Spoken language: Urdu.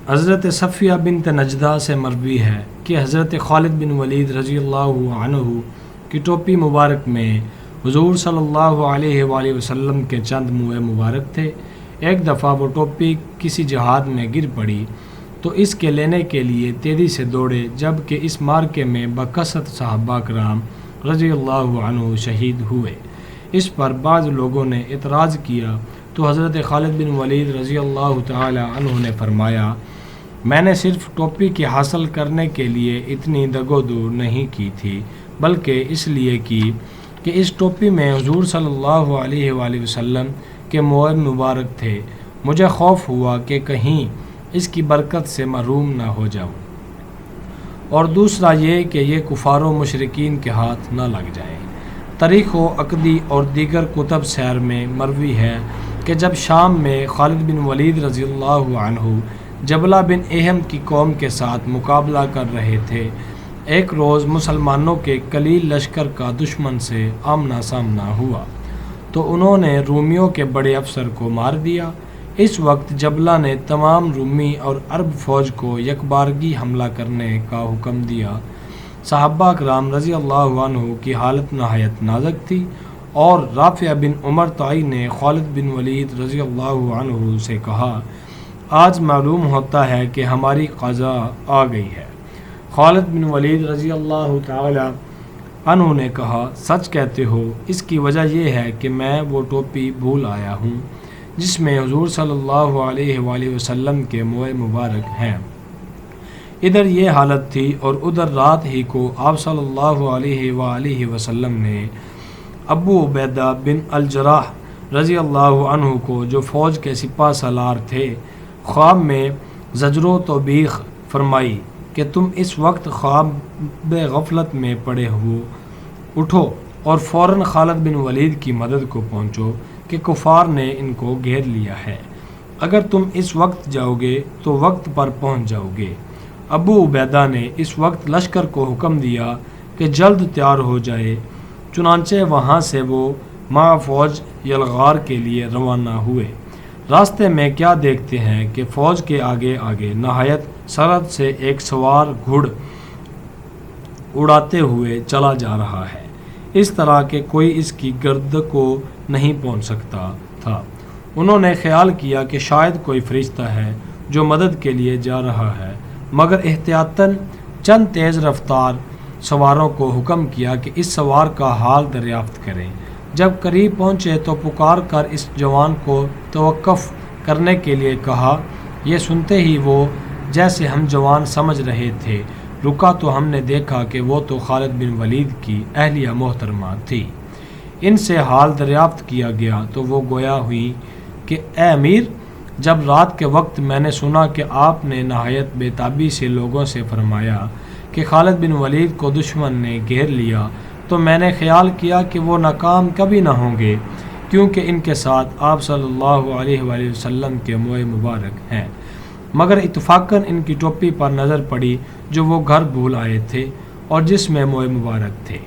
حضرت صفیہ بنت نجدہ سے مروی ہے کہ حضرت خالد بن ولید رضی اللہ عنہ کی ٹوپی مبارک میں حضور صلی اللہ علیہ وآلہ وسلم کے چند موئے مبارک تھے۔ ایک دفعہ وہ ٹوپی کسی جہاد میں گر پڑی تو اس کے لینے کے لیے تیزی سے دوڑے، جبکہ اس مارکے میں بکثرت صحابہ کرام رضی اللہ عنہ شہید ہوئے۔ اس پر بعض لوگوں نے اعتراض کیا تو حضرت خالد بن ولید رضی اللہ تعالی عنہ نے فرمایا، میں نے صرف ٹوپی کی حاصل کرنے کے لیے اتنی دگودو نہیں کی تھی، بلکہ اس لیے کی کہ اس ٹوپی میں حضور صلی اللہ علیہ وآلہ وسلم کے موئے مبارک تھے۔ مجھے خوف ہوا کہ کہیں اس کی برکت سے محروم نہ ہو جاؤں، اور دوسرا یہ کہ یہ کفار و مشرکین کے ہاتھ نہ لگ جائے۔ تاریخ و عقدی اور دیگر کتب سیر میں مروی ہے کہ جب شام میں خالد بن ولید رضی اللہ عنہ جبلہ بن اہم کی قوم کے ساتھ مقابلہ کر رہے تھے، ایک روز مسلمانوں کے قلیل لشکر کا دشمن سے آمنا سامنا ہوا تو انہوں نے رومیوں کے بڑے افسر کو مار دیا۔ اس وقت جبلہ نے تمام رومی اور عرب فوج کو یکبارگی حملہ کرنے کا حکم دیا۔ صحابہ کرام رضی اللہ عنہ کی حالت نہایت نازک تھی، اور رافع بن عمر طائی نے خالد بن ولید رضی اللہ عنہ سے کہا، آج معلوم ہوتا ہے کہ ہماری قضا آ گئی ہے۔ خالد بن ولید رضی اللہ تعالی عنہ نے کہا، سچ کہتے ہو، اس کی وجہ یہ ہے کہ میں وہ ٹوپی بھول آیا ہوں جس میں حضور صلی اللہ علیہ وآلہ وسلم کے موئے مبارک ہیں۔ ادھر یہ حالت تھی اور ادھر رات ہی کو آپ صلی اللہ علیہ وآلہ وسلم نے ابو عبیدہ بن الجراح رضی اللہ عنہ کو، جو فوج کے سپہ سالار تھے، خواب میں زجر و توبیخ فرمائی کہ تم اس وقت خواب غفلت میں پڑے ہو، اٹھو اور فوراً خالد بن ولید کی مدد کو پہنچو کہ کفار نے ان کو گھیر لیا ہے۔ اگر تم اس وقت جاؤ گے تو وقت پر پہنچ جاؤ گے۔ ابو عبیدہ نے اس وقت لشکر کو حکم دیا کہ جلد تیار ہو جائے، چنانچہ وہاں سے وہ مع فوج یلغار کے لیے روانہ ہوئے۔ راستے میں کیا دیکھتے ہیں کہ فوج کے آگے آگے نہایت سرعت سے ایک سوار گھڑ اڑاتے ہوئے چلا جا رہا ہے، اس طرح کہ کوئی اس کی گرد کو نہیں پہنچ سکتا تھا۔ انہوں نے خیال کیا کہ شاید کوئی فرشتہ ہے جو مدد کے لیے جا رہا ہے، مگر احتیاطاً چند تیز رفتار سواروں کو حکم کیا کہ اس سوار کا حال دریافت کریں۔ جب قریب پہنچے تو پکار کر اس جوان کو توقف کرنے کے لیے کہا۔ یہ سنتے ہی وہ، جیسے ہم جوان سمجھ رہے تھے، رکا تو ہم نے دیکھا کہ وہ تو خالد بن ولید کی اہلیہ محترمہ تھی۔ ان سے حال دریافت کیا گیا تو وہ گویا ہوئی کہ اے امیر، جب رات کے وقت میں نے سنا کہ آپ نے نہایت بے تابی سے لوگوں سے فرمایا کہ خالد بن ولید کو دشمن نے گھیر لیا، تو میں نے خیال کیا کہ وہ ناکام کبھی نہ ہوں گے، کیونکہ ان کے ساتھ آپ صلی اللہ علیہ وآلہ وسلم کے موئے مبارک ہیں۔ مگر اتفاقاً ان کی ٹوپی پر نظر پڑی جو وہ گھر بھول آئے تھے اور جس میں موئے مبارک تھے۔